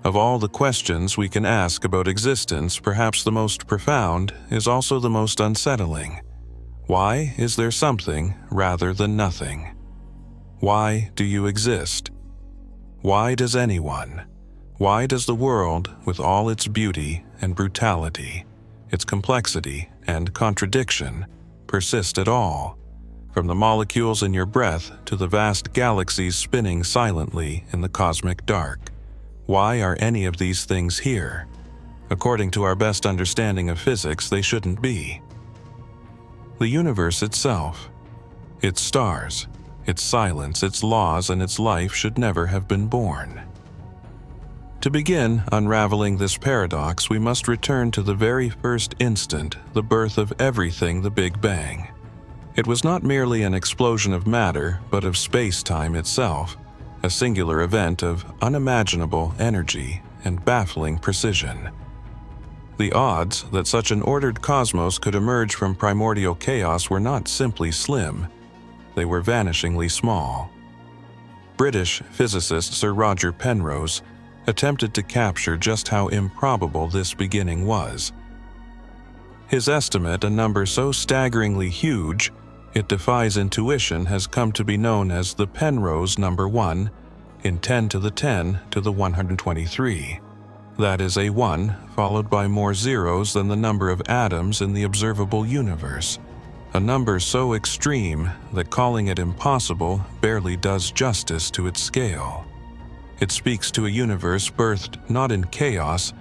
Of all the questions we can ask about existence, perhaps the most profound is also the most unsettling. Why is there something rather than nothing? Why do you exist? Why does anyone? Why does the world, with all its beauty and brutality, its complexity and contradiction, persist at all? From the molecules in your breath to the vast galaxies spinning silently in the cosmic dark. Why are any of these things here? According to our best understanding of physics, they shouldn't be. The universe itself, its stars, its silence, its laws, and its life should never have been born. To begin unraveling this paradox, we must return to the very first instant, the birth of everything, the Big Bang. It was not merely an explosion of matter, but of space-time itself, a singular event of unimaginable energy and baffling precision. The odds that such an ordered cosmos could emerge from primordial chaos were not simply slim, they were vanishingly small. British physicist Sir Roger Penrose attempted to capture just how improbable this beginning was. His estimate, a number so staggeringly huge it defies intuition, has come to be known as the Penrose number 1 in 10 to the 10 to the 123. That is a 1 followed by more zeros than the number of atoms in the observable universe, a number so extreme that calling it impossible barely does justice to its scale. It speaks to a universe birthed not in chaos,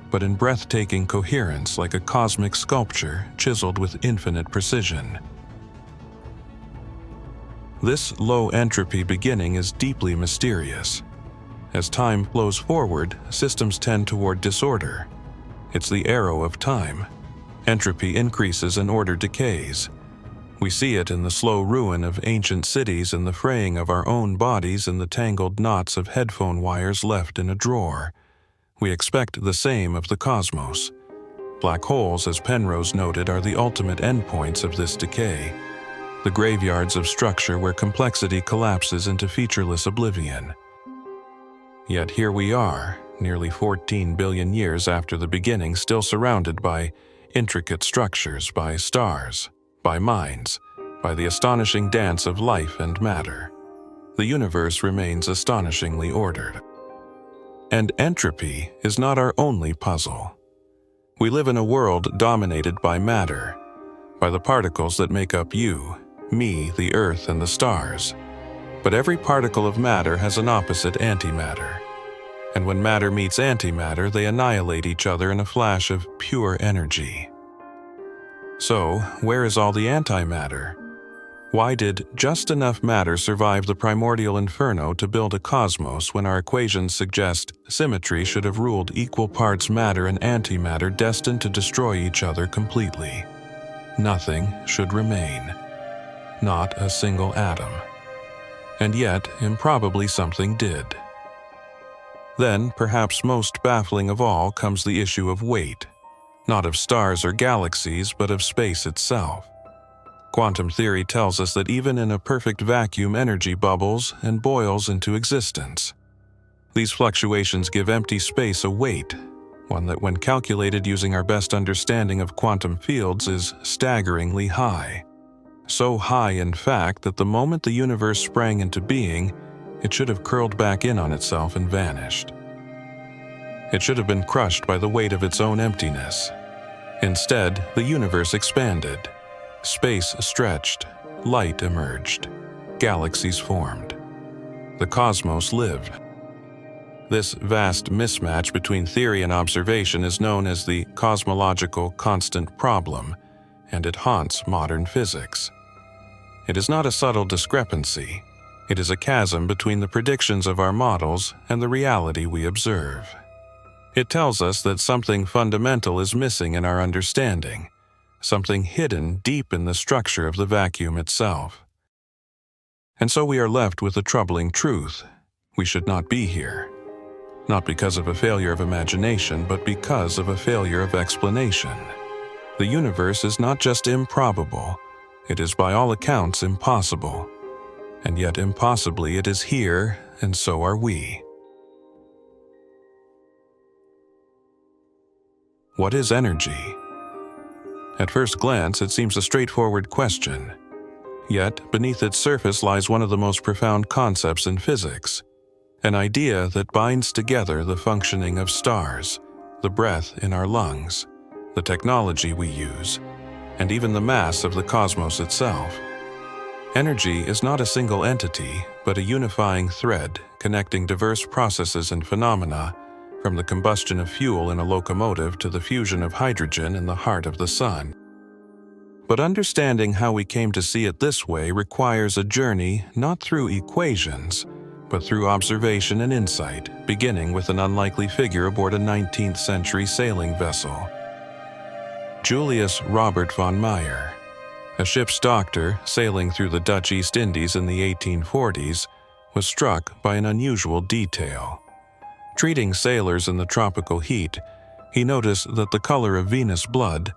but in breathtaking coherence, like a cosmic sculpture chiseled with infinite precision. This low-entropy beginning is deeply mysterious. As time flows forward, systems tend toward disorder. It's the arrow of time. Entropy increases and order decays. We see it in the slow ruin of ancient cities and the fraying of our own bodies in the tangled knots of headphone wires left in a drawer. We expect the same of the cosmos. Black holes, as Penrose noted, are the ultimate endpoints of this decay, the graveyards of structure where complexity collapses into featureless oblivion. Yet here we are, nearly 14 billion years after the beginning, still surrounded by intricate structures, by stars, by minds, by the astonishing dance of life and matter. The universe remains astonishingly ordered. And entropy is not our only puzzle. We live in a world dominated by matter, by the particles that make up you, me, the earth, and the stars. But every particle of matter has an opposite antimatter. And when matter meets antimatter, they annihilate each other in a flash of pure energy. So, where is all the antimatter? Why did just enough matter survive the primordial inferno to build a cosmos when our equations suggest symmetry should have ruled equal parts matter and antimatter destined to destroy each other completely? Nothing should remain. Not a single atom. And yet, improbably, something did. Then, perhaps most baffling of all, comes the issue of weight. Not of stars or galaxies, but of space itself. Quantum theory tells us that even in a perfect vacuum, energy bubbles and boils into existence. These fluctuations give empty space a weight, one that, when calculated using our best understanding of quantum fields, is staggeringly high. So high, in fact, that the moment the universe sprang into being, it should have curled back in on itself and vanished. It should have been crushed by the weight of its own emptiness. Instead, the universe expanded. Space stretched. Light emerged. Galaxies formed. The cosmos lived. This vast mismatch between theory and observation is known as the cosmological constant problem, and it haunts modern physics. It is not a subtle discrepancy. It is a chasm between the predictions of our models and the reality we observe. It tells us that something fundamental is missing in our understanding, something hidden deep in the structure of the vacuum itself. And so we are left with a troubling truth. We should not be here. Not because of a failure of imagination, but because of a failure of explanation. The universe is not just improbable, it is by all accounts impossible. And yet impossibly it is here, and so are we. What is energy? At first glance, it seems a straightforward question. Yet, beneath its surface lies one of the most profound concepts in physics, an idea that binds together the functioning of stars, the breath in our lungs, the technology we use, and even the mass of the cosmos itself. Energy is not a single entity, but a unifying thread connecting diverse processes and phenomena, from the combustion of fuel in a locomotive to the fusion of hydrogen in the heart of the sun. But understanding how we came to see it this way requires a journey not through equations, but through observation and insight, beginning with an unlikely figure aboard a 19th century sailing vessel. Julius Robert von Meyer, a ship's doctor sailing through the Dutch East Indies in the 1840s, was struck by an unusual detail. Treating sailors in the tropical heat, he noticed that the color of venous blood,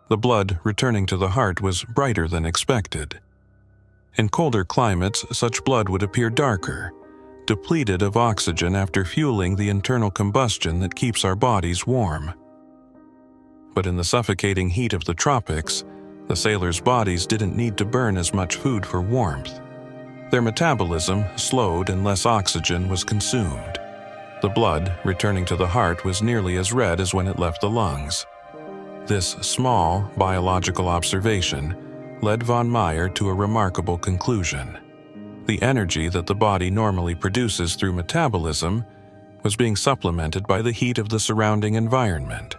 the blood returning to the heart, was brighter than expected. In colder climates, such blood would appear darker, depleted of oxygen after fueling the internal combustion that keeps our bodies warm. But in the suffocating heat of the tropics, the sailors' bodies didn't need to burn as much food for warmth. Their metabolism slowed and less oxygen was consumed. The blood returning to the heart was nearly as red as when it left the lungs. This small biological observation led von Meyer to a remarkable conclusion. The energy that the body normally produces through metabolism was being supplemented by the heat of the surrounding environment.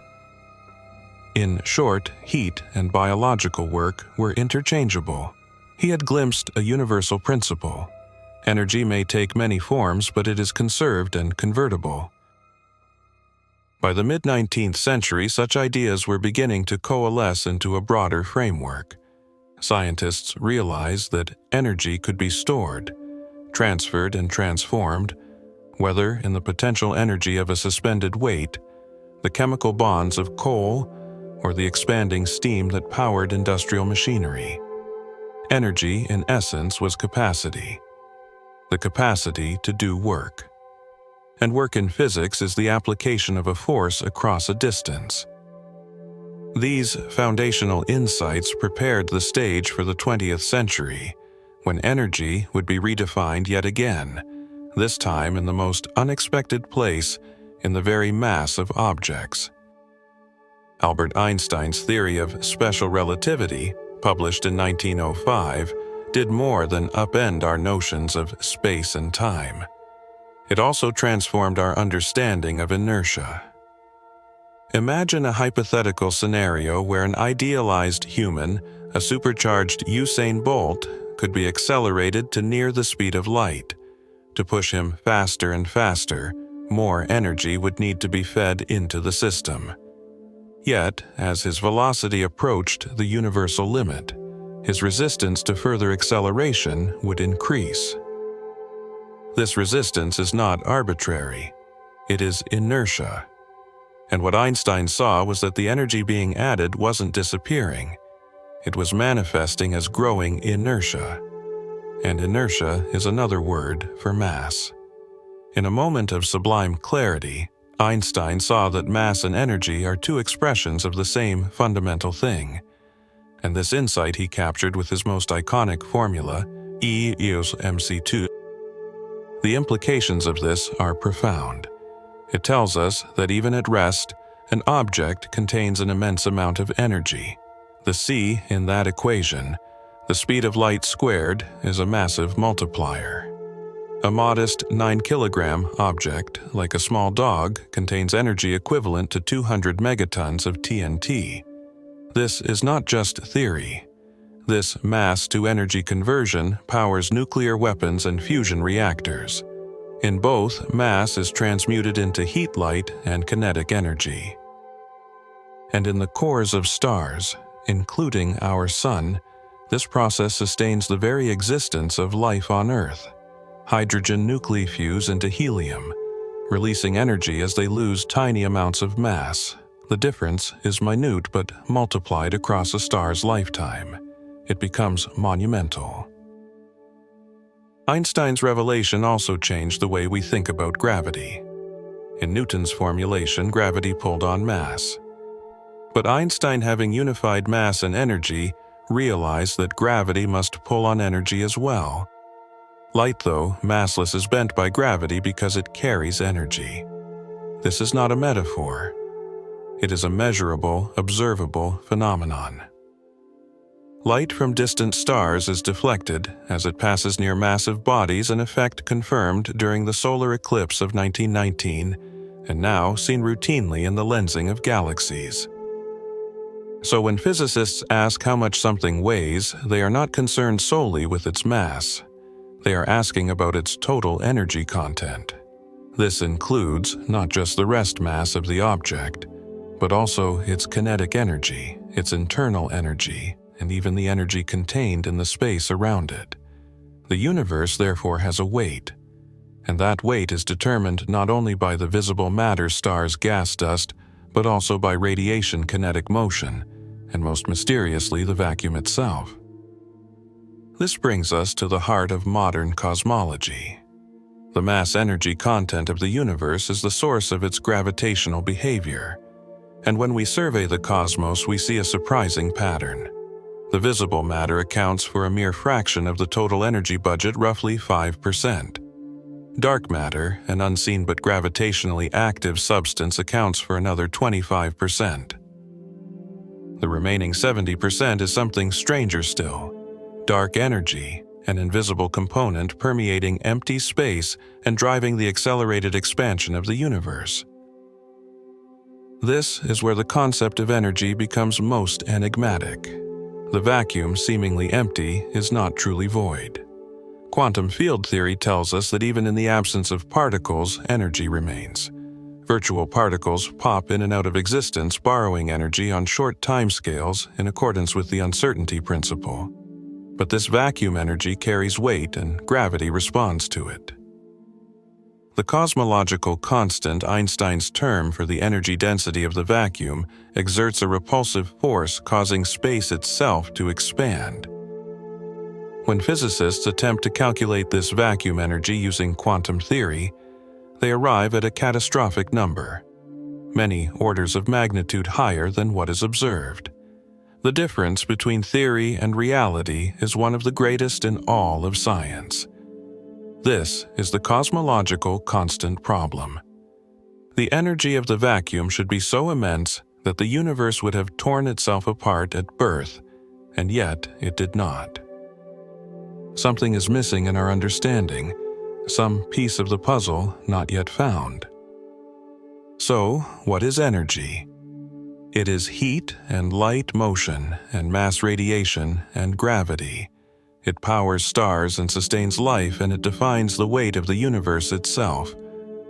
In short, heat and biological work were interchangeable. He had glimpsed a universal principle. Energy may take many forms, but it is conserved and convertible. By the mid-19th century, such ideas were beginning to coalesce into a broader framework. Scientists realized that energy could be stored, transferred and transformed, whether in the potential energy of a suspended weight, the chemical bonds of coal, or the expanding steam that powered industrial machinery. Energy, in essence, was capacity. The capacity to do work. And work in physics is the application of a force across a distance. These foundational insights prepared the stage for the 20th century, when energy would be redefined yet again, this time in the most unexpected place, in the very mass of objects. Albert Einstein's theory of special relativity, published in 1905, did more than upend our notions of space and time. It also transformed our understanding of inertia. Imagine a hypothetical scenario where an idealized human, a supercharged Usain Bolt, could be accelerated to near the speed of light. To push him faster and faster, more energy would need to be fed into the system. Yet, as his velocity approached the universal limit, his resistance to further acceleration would increase. This resistance is not arbitrary. It is inertia. And what Einstein saw was that the energy being added wasn't disappearing. It was manifesting as growing inertia. And inertia is another word for mass. In a moment of sublime clarity, Einstein saw that mass and energy are two expressions of the same fundamental thing. And this insight he captured with his most iconic formula, E equals mc2. The implications of this are profound. It tells us that even at rest, an object contains an immense amount of energy. The c in that equation, the speed of light squared, is a massive multiplier. A modest 9-kilogram object, like a small dog, contains energy equivalent to 200 megatons of TNT. This is not just theory. This mass-to-energy conversion powers nuclear weapons and fusion reactors. In both, mass is transmuted into heat, light, and kinetic energy. And in the cores of stars, including our Sun, this process sustains the very existence of life on Earth. Hydrogen nuclei fuse into helium, releasing energy as they lose tiny amounts of mass. The difference is minute but multiplied across a star's lifetime. It becomes monumental. Einstein's revelation also changed the way we think about gravity. In Newton's formulation, gravity pulled on mass. But Einstein, having unified mass and energy, realized that gravity must pull on energy as well. Light, though massless, is bent by gravity because it carries energy. This is not a metaphor. It is a measurable, observable phenomenon. Light from distant stars is deflected as it passes near massive bodies, an effect confirmed during the solar eclipse of 1919 and now seen routinely in the lensing of galaxies. So when physicists ask how much something weighs, they are not concerned solely with its mass. They are asking about its total energy content. This includes not just the rest mass of the object, but also its kinetic energy, its internal energy, and even the energy contained in the space around it. The universe therefore has a weight, and that weight is determined not only by the visible matter star's gas dust, but also by radiation kinetic motion, and most mysteriously the vacuum itself. This brings us to the heart of modern cosmology. The mass-energy content of the universe is the source of its gravitational behavior, and when we survey the cosmos, we see a surprising pattern. The visible matter accounts for a mere fraction of the total energy budget, roughly 5%. Dark matter, an unseen but gravitationally active substance, accounts for another 25%. The remaining 70% is something stranger still: dark energy, an invisible component permeating empty space and driving the accelerated expansion of the universe. This is where the concept of energy becomes most enigmatic. The vacuum, seemingly empty, is not truly void. Quantum field theory tells us that even in the absence of particles, energy remains. Virtual particles pop in and out of existence, borrowing energy on short timescales in accordance with the uncertainty principle. But this vacuum energy carries weight, and gravity responds to it. The cosmological constant, Einstein's term for the energy density of the vacuum, exerts a repulsive force, causing space itself to expand. When physicists attempt to calculate this vacuum energy using quantum theory, they arrive at a catastrophic number, many orders of magnitude higher than what is observed. The difference between theory and reality is one of the greatest in all of science. This is the cosmological constant problem. The energy of the vacuum should be so immense that the universe would have torn itself apart at birth, and yet it did not. Something is missing in our understanding, some piece of the puzzle not yet found. So, what is energy? It is heat and light motion and mass radiation and gravity. It powers stars and sustains life, and it defines the weight of the universe itself.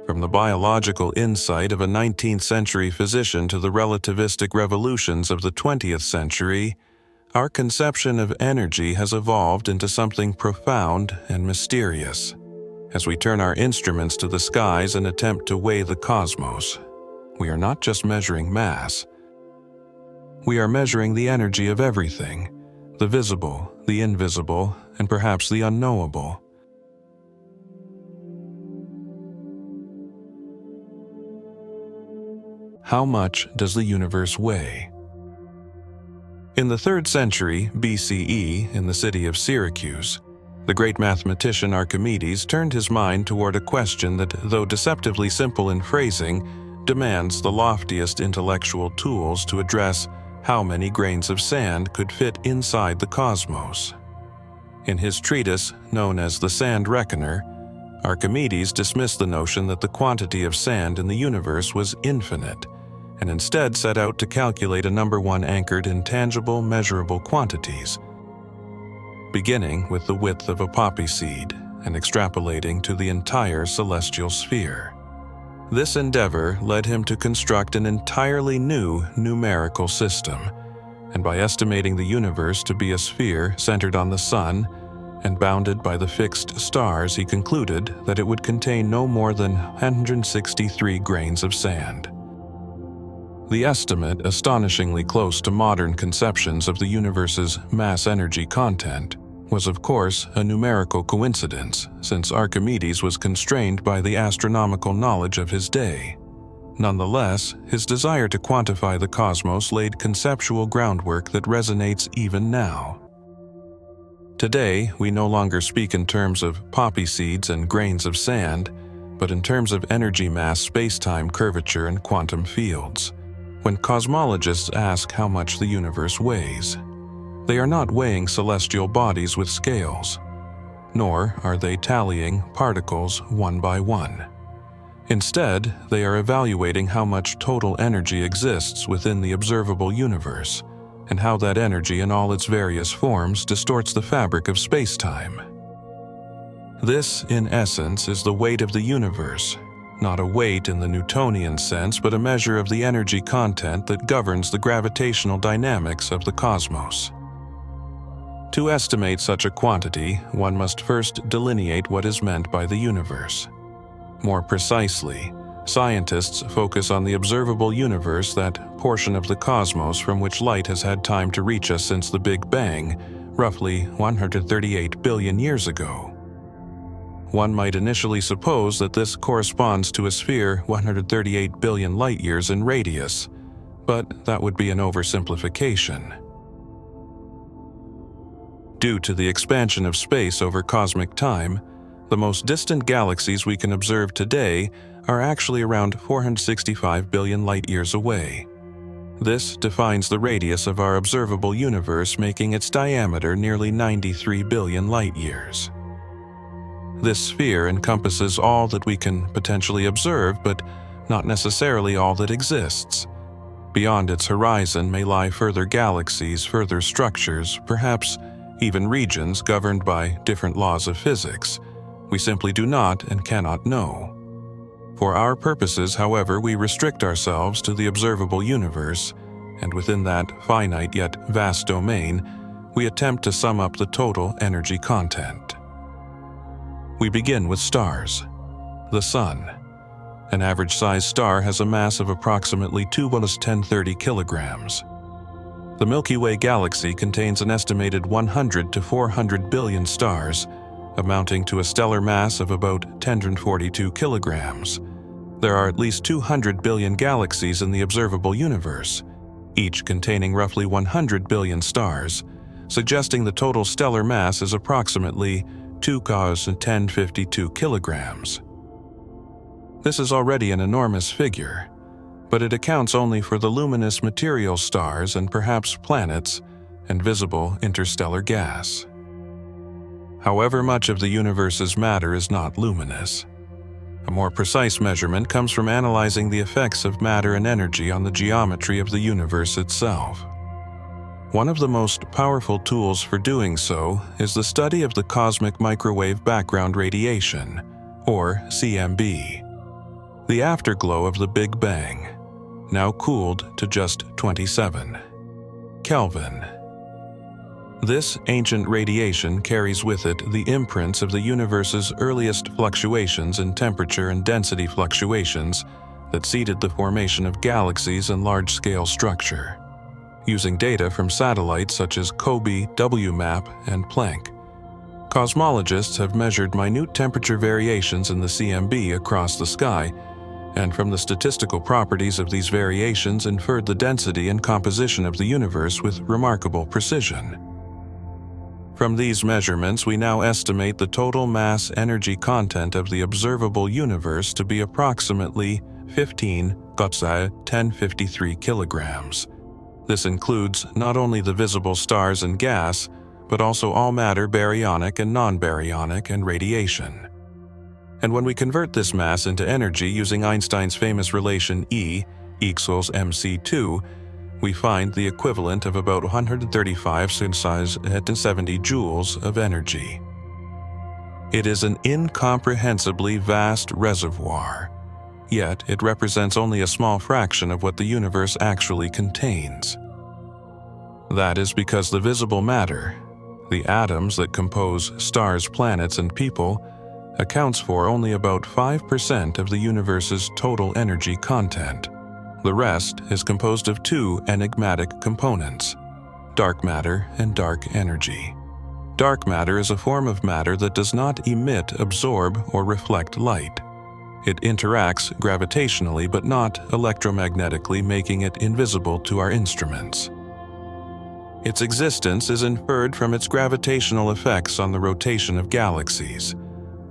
From the biological insight of a 19th century physician to the relativistic revolutions of the 20th century, our conception of energy has evolved into something profound and mysterious. As we turn our instruments to the skies and attempt to weigh the cosmos, we are not just measuring mass. We are measuring the energy of everything: the visible, the invisible, and perhaps the unknowable. How much does the universe weigh? In the 3rd century BCE, in the city of Syracuse, the great mathematician Archimedes turned his mind toward a question that, though deceptively simple in phrasing, demands the loftiest intellectual tools to address how many grains of sand could fit inside the cosmos. In his treatise, known as the Sand Reckoner, Archimedes dismissed the notion that the quantity of sand in the universe was infinite, and instead set out to calculate a number one anchored in tangible, measurable quantities, beginning with the width of a poppy seed and extrapolating to the entire celestial sphere. This endeavor led him to construct an entirely new numerical system, and by estimating the universe to be a sphere centered on the sun and bounded by the fixed stars, he concluded that it would contain no more than 163 grains of sand. The estimate, astonishingly close to modern conceptions of the universe's mass-energy content, was of course a numerical coincidence, since Archimedes was constrained by the astronomical knowledge of his day. Nonetheless, his desire to quantify the cosmos laid conceptual groundwork that resonates even now. Today, we no longer speak in terms of poppy seeds and grains of sand, but in terms of energy mass, space-time curvature, and quantum fields. When cosmologists ask how much the universe weighs, they are not weighing celestial bodies with scales, nor are they tallying particles one by one. Instead, they are evaluating how much total energy exists within the observable universe, and how that energy in all its various forms distorts the fabric of space-time. This, in essence, is the weight of the universe, not a weight in the Newtonian sense, but a measure of the energy content that governs the gravitational dynamics of the cosmos. To estimate such a quantity, one must first delineate what is meant by the universe. More precisely, scientists focus on the observable universe, that portion of the cosmos from which light has had time to reach us since the Big Bang, roughly 138 billion years ago. One might initially suppose that this corresponds to a sphere 138 billion light-years in radius, but that would be an oversimplification. Due to the expansion of space over cosmic time, the most distant galaxies we can observe today are actually around 465 billion light-years away. This defines the radius of our observable universe, making its diameter nearly 93 billion light-years. This sphere encompasses all that we can potentially observe, but not necessarily all that exists. Beyond its horizon may lie further galaxies, further structures, perhaps even regions governed by different laws of physics. We simply do not and cannot know. For our purposes, however, we restrict ourselves to the observable universe, and within that finite yet vast domain, we attempt to sum up the total energy content. We begin with stars. The Sun. An average-sized star has a mass of approximately 2 × 1030 kilograms. The Milky Way galaxy contains an estimated 100 to 400 billion stars, amounting to a stellar mass of about 1042 kilograms. There are at least 200 billion galaxies in the observable universe, each containing roughly 100 billion stars, suggesting the total stellar mass is approximately 2 × 1052 kilograms. This is already an enormous figure, but it accounts only for the luminous material stars and perhaps planets and visible interstellar gas. However, much of the universe's matter is not luminous. A more precise measurement comes from analyzing the effects of matter and energy on the geometry of the universe itself. One of the most powerful tools for doing so is the study of the cosmic microwave background radiation, or CMB, the afterglow of the Big Bang, now cooled to just 27 Kelvin. This ancient radiation carries with it the imprints of the universe's earliest fluctuations in temperature and density fluctuations that seeded the formation of galaxies and large-scale structure. Using data from satellites such as COBE, WMAP, and Planck, cosmologists have measured minute temperature variations in the CMB across the sky, and from the statistical properties of these variations inferred the density and composition of the universe with remarkable precision. From these measurements, we now estimate the total mass energy content of the observable universe to be approximately 15 × 1053 kilograms. This includes not only the visible stars and gas, but also all matter, baryonic and non-baryonic, and radiation. And when we convert this mass into energy using Einstein's famous relation E equals mc2, we find the equivalent of about 135 × 70 joules of energy. It is an incomprehensibly vast reservoir, yet it represents only a small fraction of what the universe actually contains. That is because the visible matter, the atoms that compose stars, planets, and people, accounts for only about 5% of the universe's total energy content. The rest is composed of two enigmatic components: dark matter and dark energy. Dark matter is a form of matter that does not emit, absorb, or reflect light. It interacts gravitationally but not electromagnetically, making it invisible to our instruments. Its existence is inferred from its gravitational effects on the rotation of galaxies,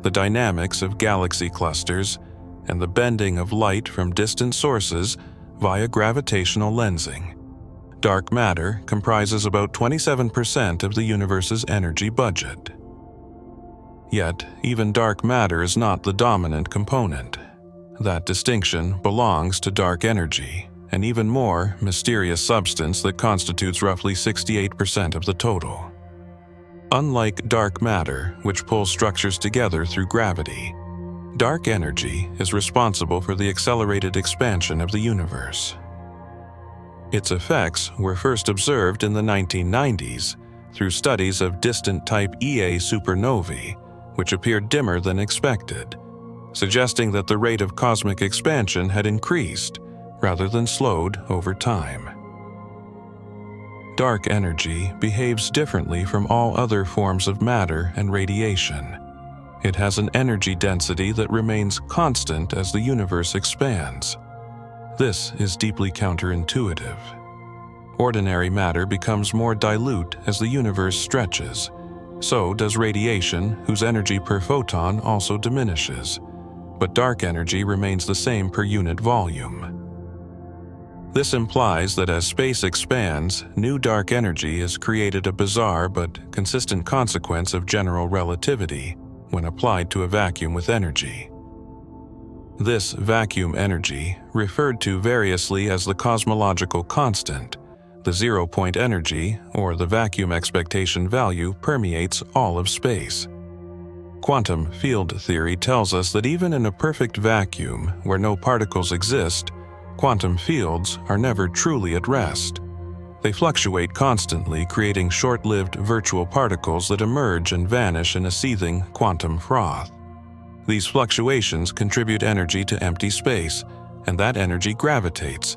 the dynamics of galaxy clusters, and the bending of light from distant sources via gravitational lensing. Dark matter comprises about 27% of the universe's energy budget. Yet, even dark matter is not the dominant component. That distinction belongs to dark energy, an even more mysterious substance that constitutes roughly 68% of the total. Unlike dark matter, which pulls structures together through gravity, dark energy is responsible for the accelerated expansion of the universe. Its effects were first observed in the 1990s through studies of distant Type Ia supernovae, which appeared dimmer than expected, suggesting that the rate of cosmic expansion had increased rather than slowed over time. Dark energy behaves differently from all other forms of matter and radiation. It has an energy density that remains constant as the universe expands. This is deeply counterintuitive. Ordinary matter becomes more dilute as the universe stretches. So does radiation, whose energy per photon also diminishes, but dark energy remains the same per unit volume. This implies that as space expands, new dark energy is created, a bizarre but consistent consequence of general relativity when applied to a vacuum with energy. This vacuum energy, referred to variously as the cosmological constant, the zero-point energy, or the vacuum expectation value, permeates all of space. Quantum field theory tells us that even in a perfect vacuum where no particles exist, quantum fields are never truly at rest. They fluctuate constantly, creating short-lived virtual particles that emerge and vanish in a seething quantum froth. These fluctuations contribute energy to empty space, and that energy gravitates.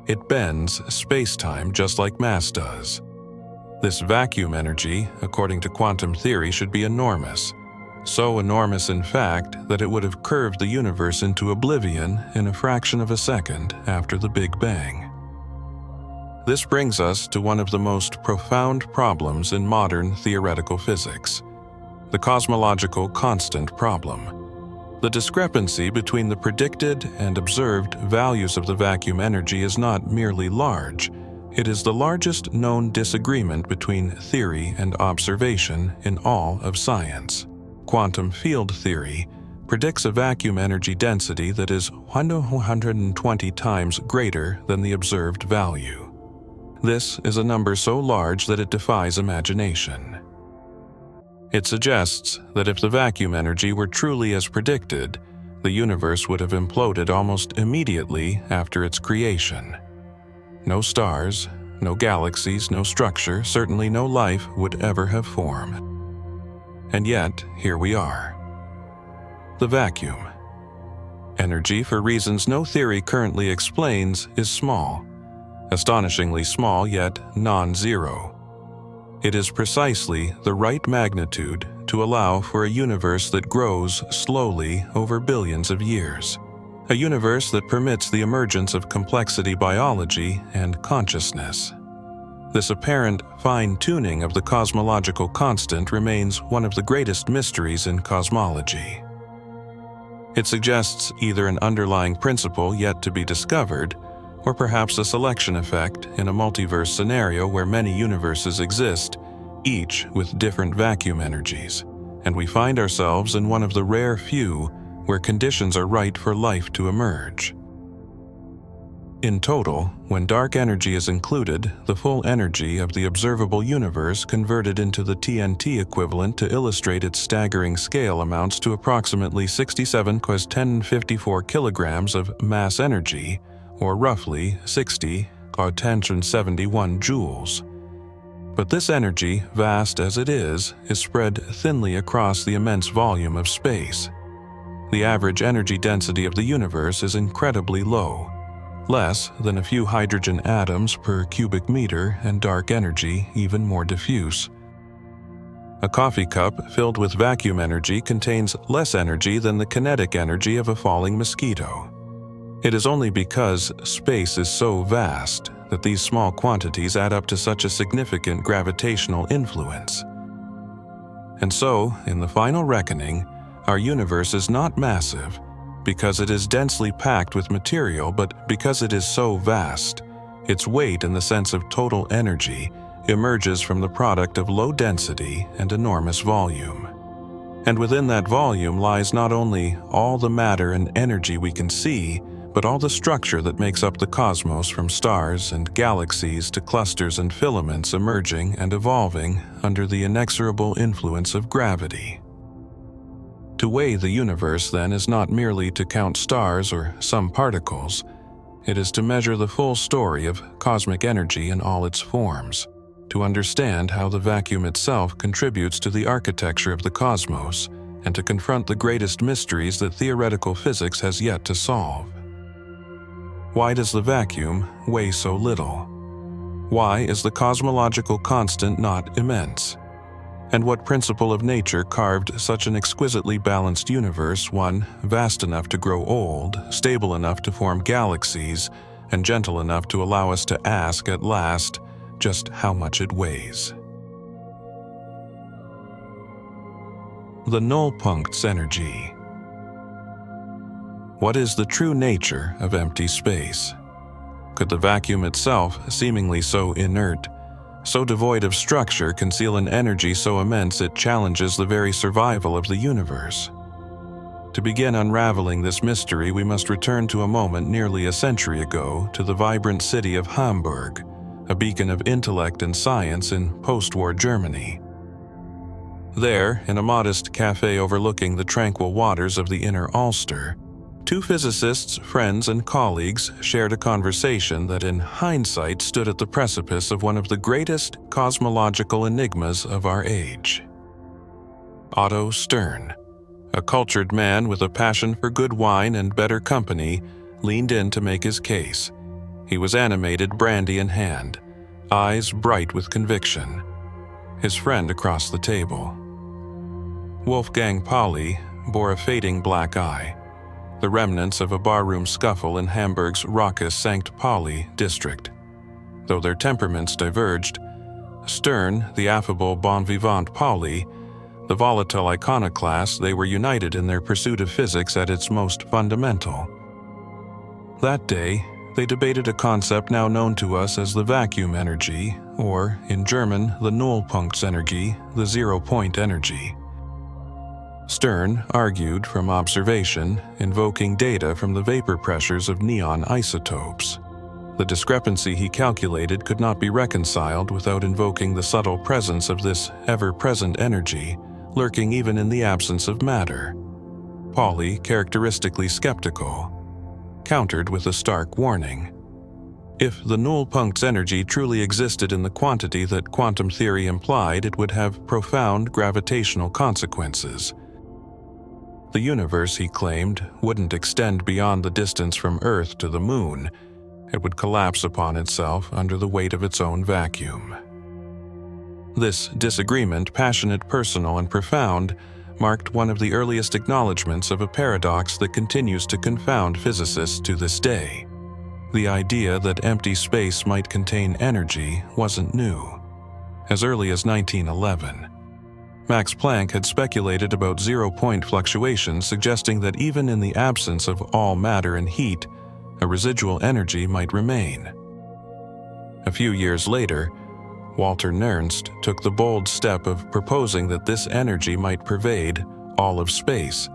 It bends space-time just like mass does. This vacuum energy, according to quantum theory, should be enormous. So enormous, in fact, that it would have curved the universe into oblivion in a fraction of a second after the Big Bang. This brings us to one of the most profound problems in modern theoretical physics: the cosmological constant problem. The discrepancy between the predicted and observed values of the vacuum energy is not merely large, it is the largest known disagreement between theory and observation in all of science. Quantum field theory predicts a vacuum energy density that is 120 times greater than the observed value. This is a number so large that it defies imagination. It suggests that if the vacuum energy were truly as predicted, the universe would have imploded almost immediately after its creation. No stars, no galaxies, no structure, certainly no life would ever have formed. And yet, here we are. The vacuum. Energy, for reasons no theory currently explains, is small. Astonishingly small, yet non-zero. It is precisely the right magnitude to allow for a universe that grows slowly over billions of years. A universe that permits the emergence of complexity biology and consciousness. This apparent fine-tuning of the cosmological constant remains one of the greatest mysteries in cosmology. It suggests either an underlying principle yet to be discovered, or perhaps a selection effect in a multiverse scenario where many universes exist, each with different vacuum energies, and we find ourselves in one of the rare few where conditions are right for life to emerge. In total, when dark energy is included, the full energy of the observable universe converted into the TNT equivalent to illustrate its staggering scale amounts to approximately 67 × 10⁵ kilograms of mass energy, or roughly 60 × 10�71 joules. But this energy, vast as it is spread thinly across the immense volume of space. The average energy density of the universe is incredibly low, less than a few hydrogen atoms per cubic meter, and dark energy even more diffuse. A coffee cup filled with vacuum energy contains less energy than the kinetic energy of a falling mosquito. It is only because space is so vast that these small quantities add up to such a significant gravitational influence. And so, in the final reckoning, our universe is not massive because it is densely packed with material, but because it is so vast. Its weight in the sense of total energy emerges from the product of low density and enormous volume. And within that volume lies not only all the matter and energy we can see, but all the structure that makes up the cosmos, from stars and galaxies to clusters and filaments emerging and evolving under the inexorable influence of gravity. To weigh the universe, then, is not merely to count stars or some particles. It is to measure the full story of cosmic energy in all its forms, to understand how the vacuum itself contributes to the architecture of the cosmos, and to confront the greatest mysteries that theoretical physics has yet to solve. Why does the vacuum weigh so little? Why is the cosmological constant not immense? And what principle of nature carved such an exquisitely balanced universe, one vast enough to grow old, stable enough to form galaxies, and gentle enough to allow us to ask at last just how much it weighs? The nullpunkt's energy. What is the true nature of empty space? Could the vacuum itself, seemingly so inert, so devoid of structure, conceal an energy so immense it challenges the very survival of the universe? To begin unraveling this mystery, we must return to a moment nearly a century ago to the vibrant city of Hamburg, a beacon of intellect and science in post-war Germany. There, in a modest cafe overlooking the tranquil waters of the inner Ulster, two physicists, friends, and colleagues shared a conversation that in hindsight stood at the precipice of one of the greatest cosmological enigmas of our age. Otto Stern, a cultured man with a passion for good wine and better company, leaned in to make his case. He was animated, brandy in hand, eyes bright with conviction. His friend across the table, Wolfgang Pauli, bore a fading black eye, the remnants of a barroom scuffle in Hamburg's raucous St. Pauli district. Though their temperaments diverged, Stern, the affable bon vivant Pauli, the volatile iconoclast, they were united in their pursuit of physics at its most fundamental. That day, they debated a concept now known to us as the vacuum energy, or, in German, the Nullpunktsenergie, the zero-point energy. Stern argued from observation, invoking data from the vapor pressures of neon isotopes. The discrepancy he calculated could not be reconciled without invoking the subtle presence of this ever-present energy, lurking even in the absence of matter. Pauli, characteristically skeptical, countered with a stark warning. If the Nullpunktsenergie truly existed in the quantity that quantum theory implied, it would have profound gravitational consequences. The universe, he claimed, wouldn't extend beyond the distance from Earth to the Moon. It would collapse upon itself under the weight of its own vacuum. This disagreement, passionate, personal, and profound, marked one of the earliest acknowledgments of a paradox that continues to confound physicists to this day. The idea that empty space might contain energy wasn't new. As early as 1911, Max Planck had speculated about zero-point fluctuations, suggesting that even in the absence of all matter and heat, a residual energy might remain. A few years later, Walter Nernst took the bold step of proposing that this energy might pervade all of space,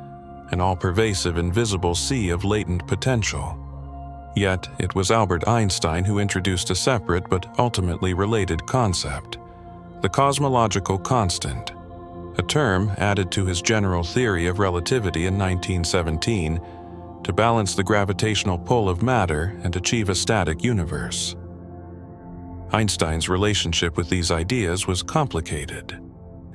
an all-pervasive invisible sea of latent potential. Yet, it was Albert Einstein who introduced a separate but ultimately related concept, the cosmological constant, a term added to his general theory of relativity in 1917 to balance the gravitational pull of matter and achieve a static universe. Einstein's relationship with these ideas was complicated.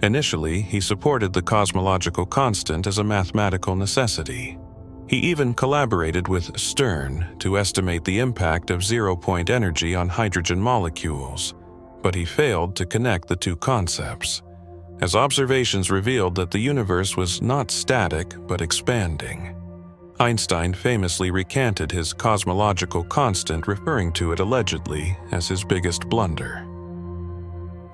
Initially, he supported the cosmological constant as a mathematical necessity. He even collaborated with Stern to estimate the impact of zero-point energy on hydrogen molecules, but he failed to connect the two concepts. as observations revealed that the universe was not static but expanding. Einstein famously recanted his cosmological constant, referring to it allegedly as his biggest blunder.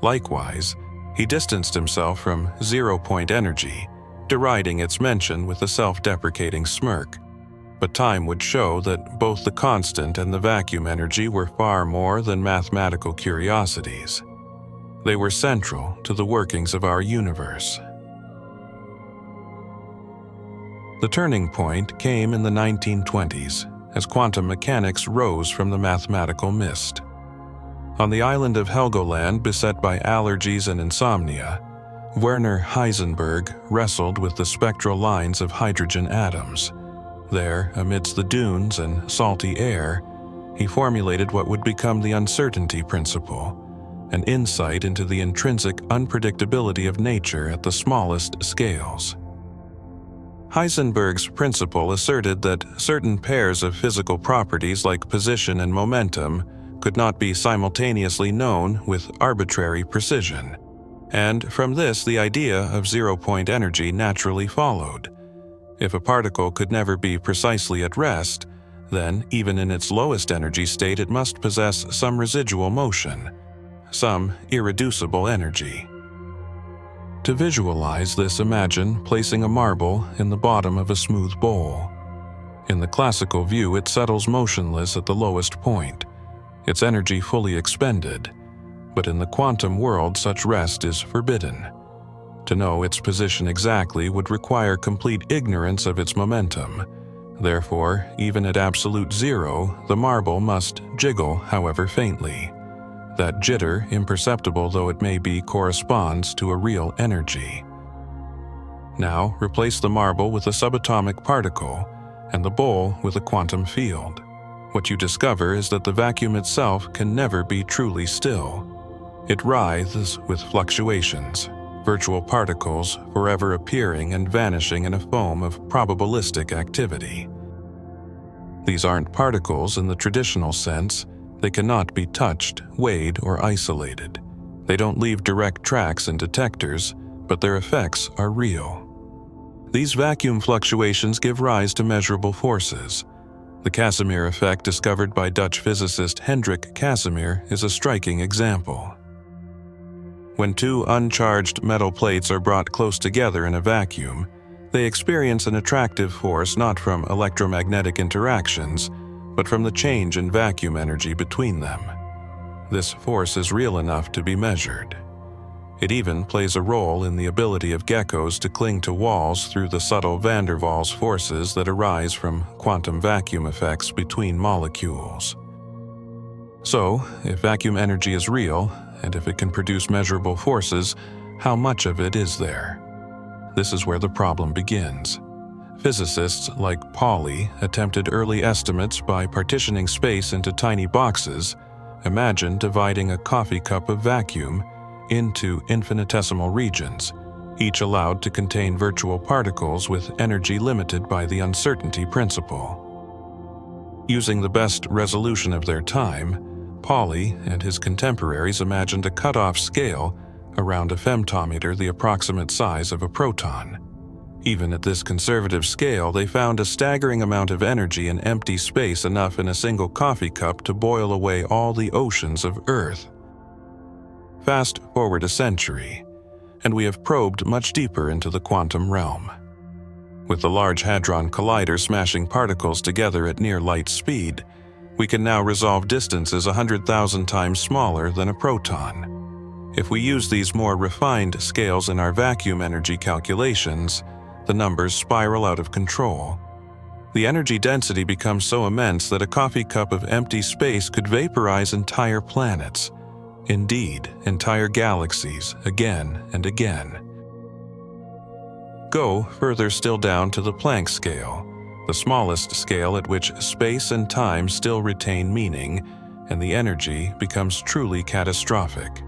Likewise, he distanced himself from zero-point energy, deriding its mention with a self-deprecating smirk. But time would show that both the constant and the vacuum energy were far more than mathematical curiosities. They were central to the workings of our universe. The turning point came in the 1920s as quantum mechanics rose from the mathematical mist. On the island of Helgoland, beset by allergies and insomnia, Werner Heisenberg wrestled with the spectral lines of hydrogen atoms. There, amidst the dunes and salty air, he formulated what would become the uncertainty principle, an insight into the intrinsic unpredictability of nature at the smallest scales. Heisenberg's principle asserted that certain pairs of physical properties like position and momentum could not be simultaneously known with arbitrary precision, and from this the idea of zero-point energy naturally followed. If a particle could never be precisely at rest, then even in its lowest energy state it must possess some residual motion, some irreducible energy. To visualize this, imagine placing a marble in the bottom of a smooth bowl. In the classical view, it settles motionless at the lowest point, its energy fully expended, but in the quantum world such rest is forbidden. To know its position exactly would require complete ignorance of its momentum. Therefore, even at absolute zero, the marble must jiggle, however faintly. That jitter, imperceptible though it may be, corresponds to a real energy. Now, replace the marble with a subatomic particle, and the bowl with a quantum field. What you discover is that the vacuum itself can never be truly still. It writhes with fluctuations, virtual particles forever appearing and vanishing in a foam of probabilistic activity. These aren't particles in the traditional sense. They cannot be touched, weighed, or isolated. They don't leave direct tracks in detectors, but their effects are real. These vacuum fluctuations give rise to measurable forces. The Casimir effect, discovered by Dutch physicist Hendrik Casimir, is a striking example. When two uncharged metal plates are brought close together in a vacuum, they experience an attractive force not from electromagnetic interactions, but from the change in vacuum energy between them. This force is real enough to be measured. It even plays a role in the ability of geckos to cling to walls through the subtle van der Waals forces that arise from quantum vacuum effects between molecules. So, if vacuum energy is real, and if it can produce measurable forces, how much of it is there? This is where the problem begins. Physicists like Pauli attempted early estimates by partitioning space into tiny boxes. Imagine dividing a coffee cup of vacuum into infinitesimal regions, each allowed to contain virtual particles with energy limited by the uncertainty principle. Using the best resolution of their time, Pauli and his contemporaries imagined a cutoff scale around a femtometer, the approximate size of a proton. Even at this conservative scale, they found a staggering amount of energy in empty space, enough in a single coffee cup to boil away all the oceans of Earth. Fast forward a century, and we have probed much deeper into the quantum realm. With the Large Hadron Collider smashing particles together at near light speed, we can now resolve distances 100,000 times smaller than a proton. If we use these more refined scales in our vacuum energy calculations, the numbers spiral out of control. The energy density becomes so immense that a coffee cup of empty space could vaporize entire planets, indeed, entire galaxies, again and again. Go further still down to the Planck scale, the smallest scale at which space and time still retain meaning, and the energy becomes truly catastrophic.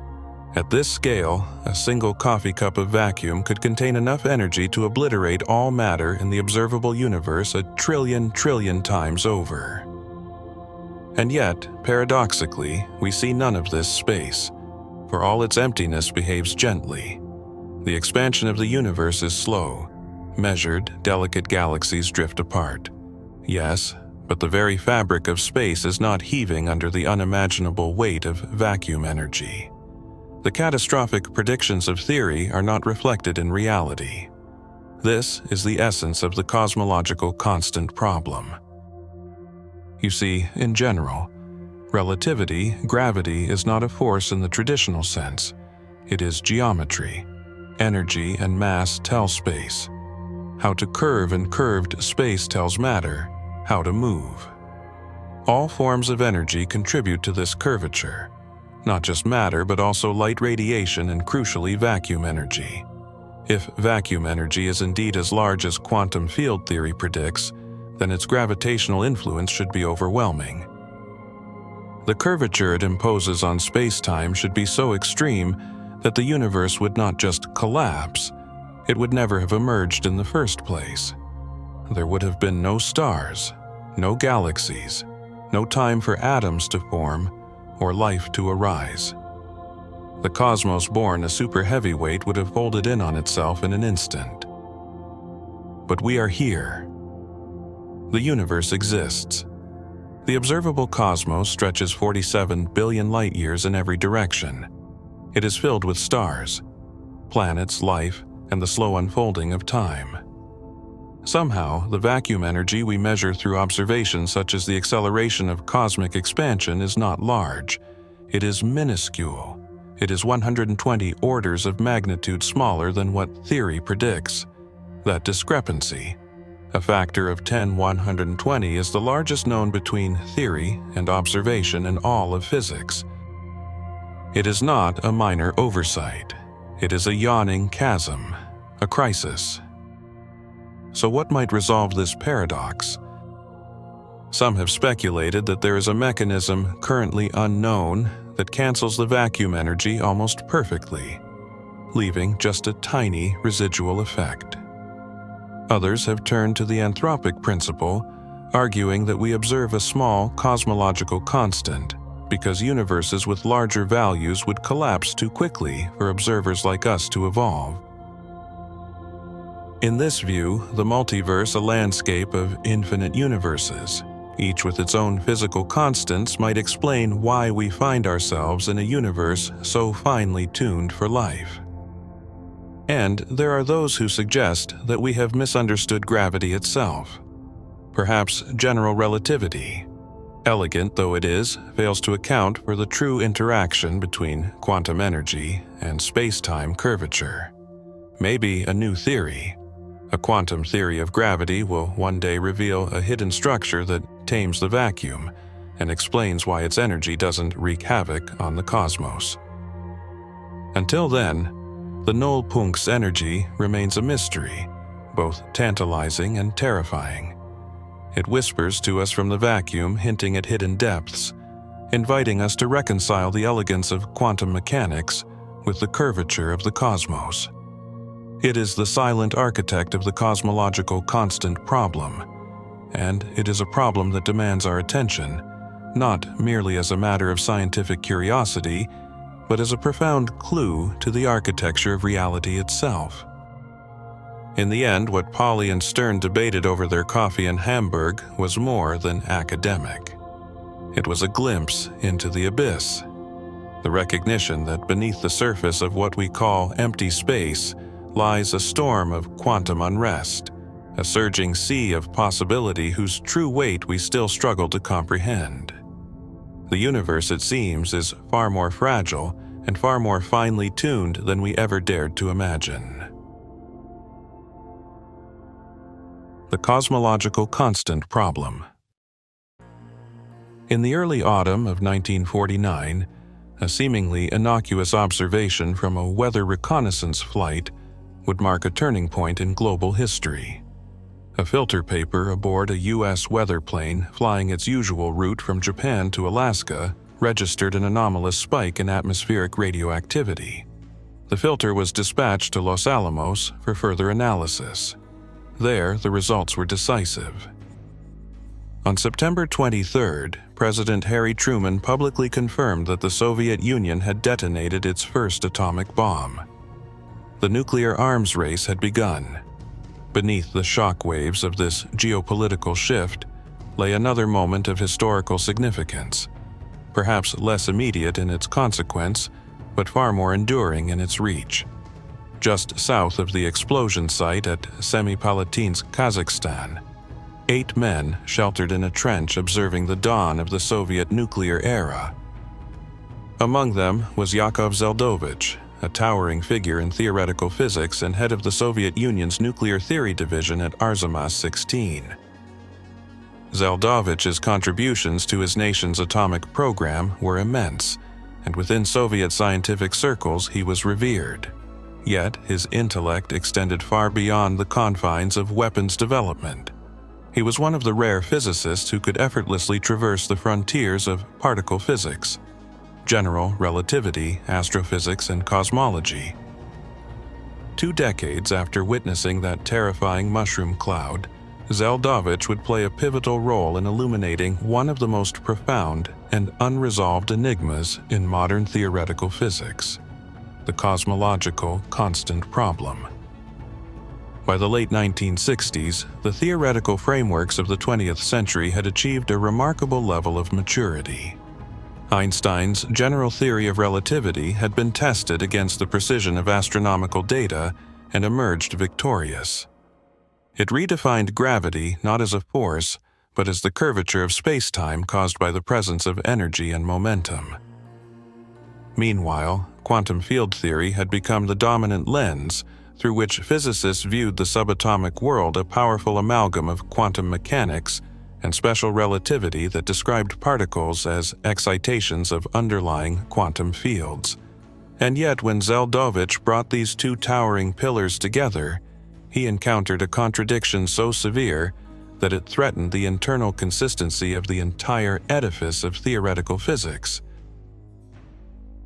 At this scale, a single coffee cup of vacuum could contain enough energy to obliterate all matter in the observable universe a trillion times over. And yet, paradoxically, we see none of this space, for all its emptiness behaves gently. The expansion of the universe is slow. Measured, delicate galaxies drift apart. Yes, but the very fabric of space is not heaving under the unimaginable weight of vacuum energy. The catastrophic predictions of theory are not reflected in reality. This is the essence of the cosmological constant problem. You see, in general, relativity, gravity, is not a force in the traditional sense. It is geometry. Energy and mass tell space. How to curve and curved space tells matter how to move. All forms of energy contribute to this curvature. Not just matter, but also light radiation and, crucially, vacuum energy. If vacuum energy is indeed as large as quantum field theory predicts, then its gravitational influence should be overwhelming. The curvature it imposes on space-time should be so extreme that the universe would not just collapse, it would never have emerged in the first place. There would have been no stars, no galaxies, no time for atoms to form or life to arise. The cosmos born a super heavyweight would have folded in on itself in an instant. But we are here. The universe exists. The observable cosmos stretches 47 billion light-years in every direction. It is filled with stars, planets, life, and the slow unfolding of time. Somehow, the vacuum energy we measure through observations such as the acceleration of cosmic expansion is not large. It is minuscule. It is 120 orders of magnitude smaller than what theory predicts. That discrepancy, a factor of 10^120, is the largest known between theory and observation in all of physics. It is not a minor oversight. It is a yawning chasm, a crisis. So what might resolve this paradox? Some have speculated that there is a mechanism currently unknown that cancels the vacuum energy almost perfectly, leaving just a tiny residual effect. Others have turned to the anthropic principle, arguing that we observe a small cosmological constant because universes with larger values would collapse too quickly for observers like us to evolve. In this view, the multiverse, a landscape of infinite universes, each with its own physical constants, might explain why we find ourselves in a universe so finely tuned for life. And there are those who suggest that we have misunderstood gravity itself. Perhaps general relativity, elegant though it is, fails to account for the true interaction between quantum energy and space-time curvature. Maybe a new theory, a quantum theory of gravity, will one day reveal a hidden structure that tames the vacuum and explains why its energy doesn't wreak havoc on the cosmos. Until then, the nullpunkt's energy remains a mystery, both tantalizing and terrifying. It whispers to us from the vacuum, hinting at hidden depths, inviting us to reconcile the elegance of quantum mechanics with the curvature of the cosmos. It is the silent architect of the cosmological constant problem, and it is a problem that demands our attention, not merely as a matter of scientific curiosity, but as a profound clue to the architecture of reality itself. In the end, what Polly and Stern debated over their coffee in Hamburg was more than academic. It was a glimpse into the abyss, the recognition that beneath the surface of what we call empty space lies a storm of quantum unrest, a surging sea of possibility whose true weight we still struggle to comprehend. The universe, it seems, is far more fragile and far more finely tuned than we ever dared to imagine. The cosmological constant problem. In the early autumn of 1949, a seemingly innocuous observation from a weather reconnaissance flight would mark a turning point in global history. A filter paper aboard a U.S. weather plane flying its usual route from Japan to Alaska registered an anomalous spike in atmospheric radioactivity. The filter was dispatched to Los Alamos for further analysis. There, the results were decisive. On September 23rd, President Harry Truman publicly confirmed that the Soviet Union had detonated its first atomic bomb. The nuclear arms race had begun. Beneath the shock waves of this geopolitical shift lay another moment of historical significance, perhaps less immediate in its consequence, but far more enduring in its reach. Just south of the explosion site at Semipalatinsk, Kazakhstan, 8 men sheltered in a trench observing the dawn of the Soviet nuclear era. Among them was Yakov Zeldovich, a towering figure in theoretical physics and head of the Soviet Union's nuclear theory division at Arzamas-16. Zeldovich's contributions to his nation's atomic program were immense, and within Soviet scientific circles he was revered. Yet his intellect extended far beyond the confines of weapons development. He was one of the rare physicists who could effortlessly traverse the frontiers of particle physics, general relativity, astrophysics, and cosmology. 2 decades after witnessing that terrifying mushroom cloud, Zeldovich would play a pivotal role in illuminating one of the most profound and unresolved enigmas in modern theoretical physics: the cosmological constant problem. By the late 1960s, the theoretical frameworks of the 20th century had achieved a remarkable level of maturity. Einstein's general theory of relativity had been tested against the precision of astronomical data and emerged victorious. It redefined gravity not as a force, but as the curvature of space-time caused by the presence of energy and momentum. Meanwhile, quantum field theory had become the dominant lens through which physicists viewed the subatomic world, a powerful amalgam of quantum mechanics and special relativity that described particles as excitations of underlying quantum fields. And yet, when Zeldovich brought these 2 towering pillars together, he encountered a contradiction so severe that it threatened the internal consistency of the entire edifice of theoretical physics.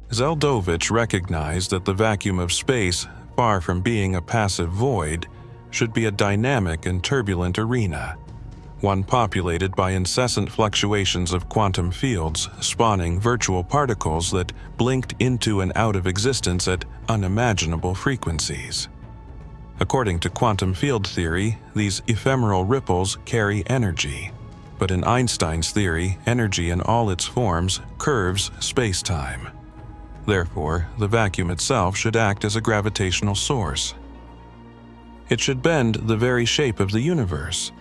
Zeldovich recognized that the vacuum of space, far from being a passive void, should be a dynamic and turbulent arena, one populated by incessant fluctuations of quantum fields, spawning virtual particles that blinked into and out of existence at unimaginable frequencies. According to quantum field theory, these ephemeral ripples carry energy, but in Einstein's theory, energy in all its forms curves space-time. Therefore, the vacuum itself should act as a gravitational source. It should bend the very shape of the universe.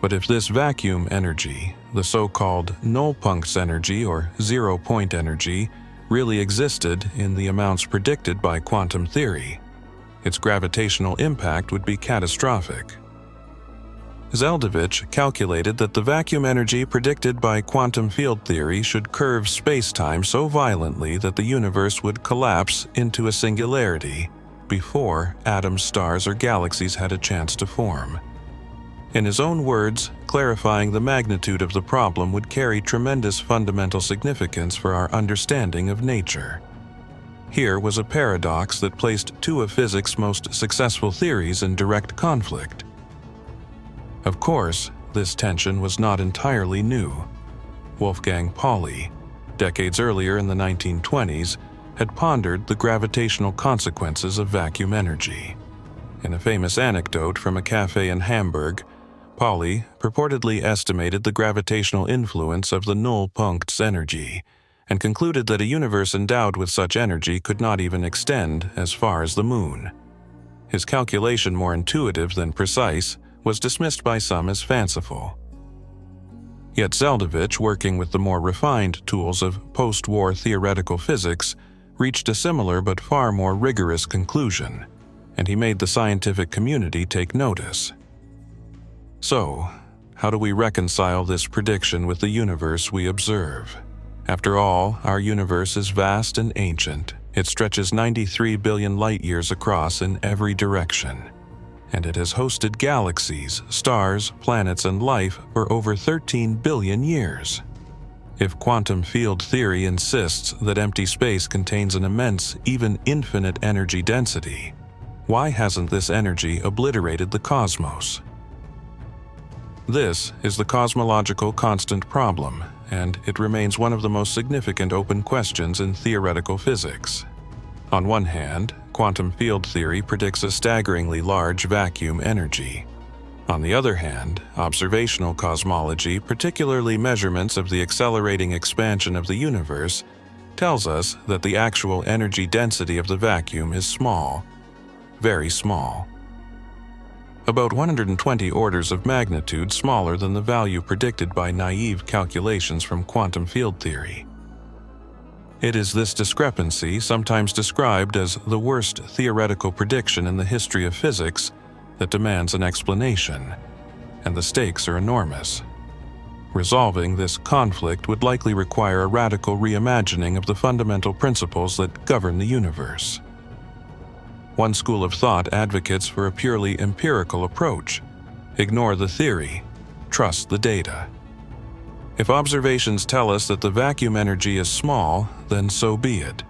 But if this vacuum energy, the so-called nullpunkts energy or zero-point energy, really existed in the amounts predicted by quantum theory, its gravitational impact would be catastrophic. Zeldovich calculated that the vacuum energy predicted by quantum field theory should curve space-time so violently that the universe would collapse into a singularity before atoms, stars, or galaxies had a chance to form. In his own words, clarifying the magnitude of the problem would carry tremendous fundamental significance for our understanding of nature. Here was a paradox that placed 2 of physics' most successful theories in direct conflict. Of course, this tension was not entirely new. Wolfgang Pauli, decades earlier in the 1920s, had pondered the gravitational consequences of vacuum energy. In a famous anecdote from a cafe in Hamburg, Pauli purportedly estimated the gravitational influence of the nullpunkts energy and concluded that a universe endowed with such energy could not even extend as far as the moon. His calculation, more intuitive than precise, was dismissed by some as fanciful. Yet Zeldovich, working with the more refined tools of post-war theoretical physics, reached a similar but far more rigorous conclusion, and he made the scientific community take notice. So, how do we reconcile this prediction with the universe we observe? After all, our universe is vast and ancient. It stretches 93 billion light-years across in every direction, and it has hosted galaxies, stars, planets, and life for over 13 billion years. If quantum field theory insists that empty space contains an immense, even infinite energy density, why hasn't this energy obliterated the cosmos? This is the cosmological constant problem, and it remains one of the most significant open questions in theoretical physics. On one hand, quantum field theory predicts a staggeringly large vacuum energy. On the other hand, observational cosmology, particularly measurements of the accelerating expansion of the universe, tells us that the actual energy density of the vacuum is small, very small. About 120 orders of magnitude smaller than the value predicted by naive calculations from quantum field theory. It is this discrepancy, sometimes described as the worst theoretical prediction in the history of physics, that demands an explanation, and the stakes are enormous. Resolving this conflict would likely require a radical reimagining of the fundamental principles that govern the universe. One school of thought advocates for a purely empirical approach. Ignore the theory, trust the data. If observations tell us that the vacuum energy is small, then so be it.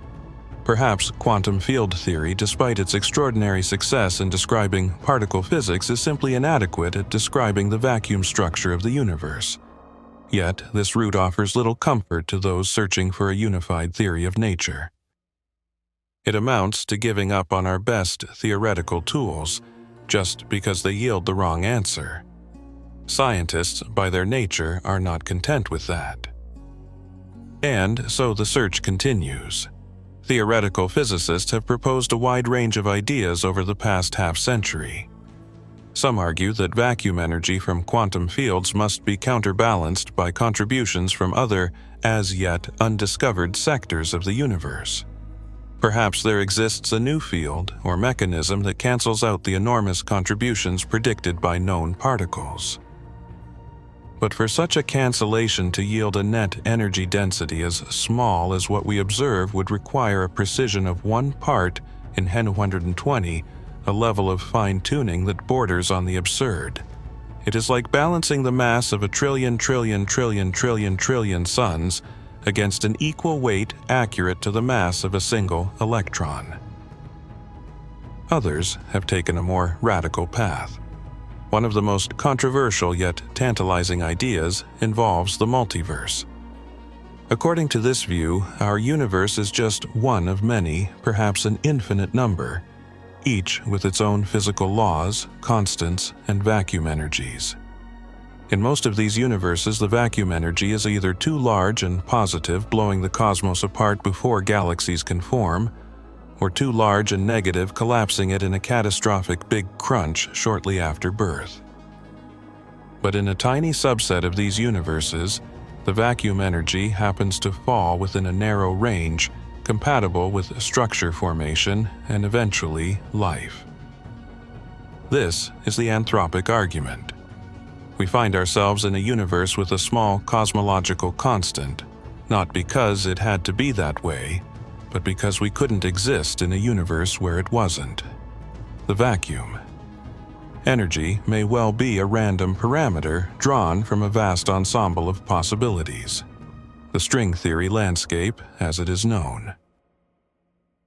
Perhaps quantum field theory, despite its extraordinary success in describing particle physics, is simply inadequate at describing the vacuum structure of the universe. Yet, this route offers little comfort to those searching for a unified theory of nature. It amounts to giving up on our best theoretical tools, just because they yield the wrong answer. Scientists, by their nature, are not content with that. And so the search continues. Theoretical physicists have proposed a wide range of ideas over the past half-century. Some argue that vacuum energy from quantum fields must be counterbalanced by contributions from other, as yet undiscovered sectors of the universe. Perhaps there exists a new field or mechanism that cancels out the enormous contributions predicted by known particles. But for such a cancellation to yield a net energy density as small as what we observe would require a precision of 1 part in 120, a level of fine-tuning that borders on the absurd. It is like balancing the mass of a trillion suns against an equal weight accurate to the mass of a single electron. Others have taken a more radical path. One of the most controversial yet tantalizing ideas involves the multiverse. According to this view, our universe is just one of many, perhaps an infinite number, each with its own physical laws, constants, and vacuum energies. In most of these universes, the vacuum energy is either too large and positive, blowing the cosmos apart before galaxies can form, or too large and negative, collapsing it in a catastrophic big crunch shortly after birth. But in a tiny subset of these universes, the vacuum energy happens to fall within a narrow range, compatible with structure formation and eventually life. This is the anthropic argument. We find ourselves in a universe with a small cosmological constant, not because it had to be that way, but because we couldn't exist in a universe where it wasn't. The vacuum. Energy may well be a random parameter drawn from a vast ensemble of possibilities. The string theory landscape, as it is known.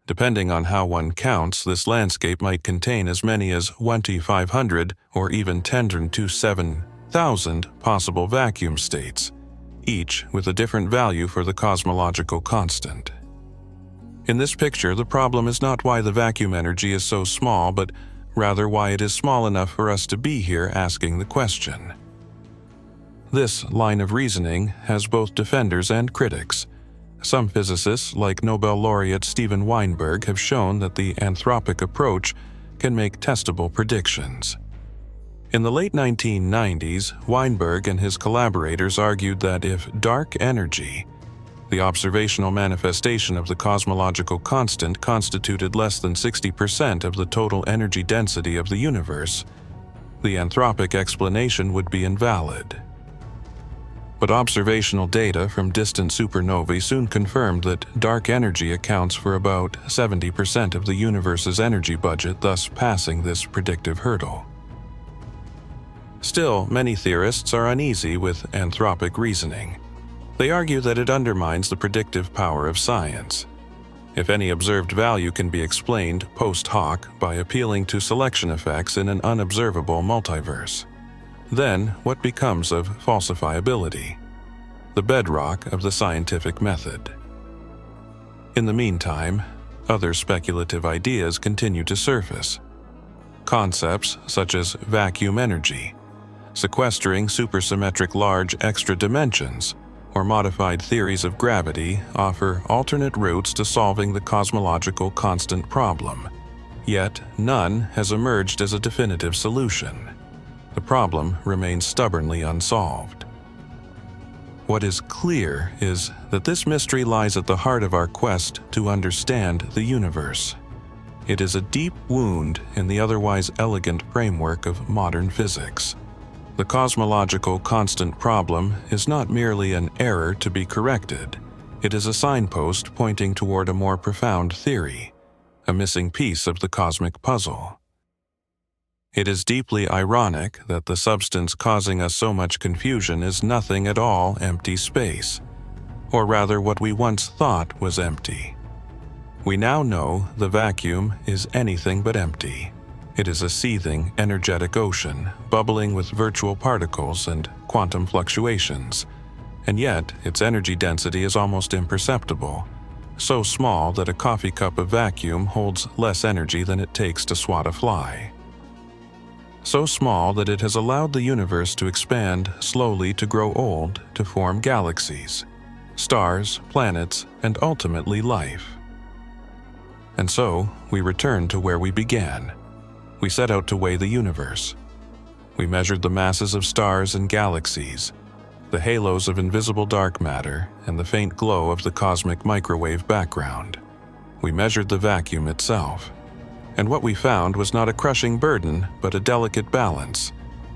Depending on how one counts, this landscape might contain as many as 2,500 or even 10 to 7,000 possible vacuum states, each with a different value for the cosmological constant. In this picture, the problem is not why the vacuum energy is so small, but rather why it is small enough for us to be here asking the question. This line of reasoning has both defenders and critics. Some physicists, like Nobel laureate Steven Weinberg, have shown that the anthropic approach can make testable predictions. In the late 1990s, Weinberg and his collaborators argued that if dark energy, the observational manifestation of the cosmological constant, constituted less than 60% of the total energy density of the universe, the anthropic explanation would be invalid. But observational data from distant supernovae soon confirmed that dark energy accounts for about 70% of the universe's energy budget, thus passing this predictive hurdle. Still, many theorists are uneasy with anthropic reasoning. They argue that it undermines the predictive power of science. If any observed value can be explained post hoc by appealing to selection effects in an unobservable multiverse, then what becomes of falsifiability, the bedrock of the scientific method? In the meantime, other speculative ideas continue to surface. Concepts such as vacuum energy, sequestering supersymmetric large extra dimensions, or modified theories of gravity offer alternate routes to solving the cosmological constant problem. Yet, none has emerged as a definitive solution. The problem remains stubbornly unsolved. What is clear is that this mystery lies at the heart of our quest to understand the universe. It is a deep wound in the otherwise elegant framework of modern physics. The cosmological constant problem is not merely an error to be corrected. It is a signpost pointing toward a more profound theory, a missing piece of the cosmic puzzle. It is deeply ironic that the substance causing us so much confusion is nothing at all empty space, or rather what we once thought was empty. We now know the vacuum is anything but empty. It is a seething, energetic ocean, bubbling with virtual particles and quantum fluctuations, and yet its energy density is almost imperceptible, so small that a coffee cup of vacuum holds less energy than it takes to swat a fly. So small that it has allowed the universe to expand slowly to grow old, to form galaxies, stars, planets, and ultimately life. And so, we return to where we began. We set out to weigh the universe. We measured the masses of stars and galaxies, the halos of invisible dark matter, and the faint glow of the cosmic microwave background. We measured the vacuum itself. And what we found was not a crushing burden, but a delicate balance,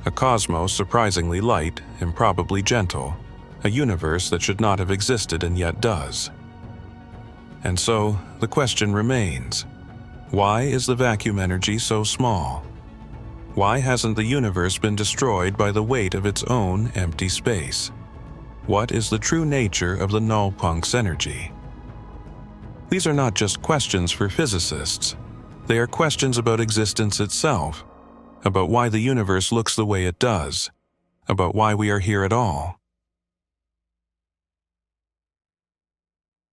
a cosmos surprisingly light, improbably gentle, a universe that should not have existed and yet does. And so, the question remains, why is the vacuum energy so small? Why hasn't the universe been destroyed by the weight of its own empty space? What is the true nature of the nullpunk's energy? These are not just questions for physicists. They are questions about existence itself, about why the universe looks the way it does, about why we are here at all.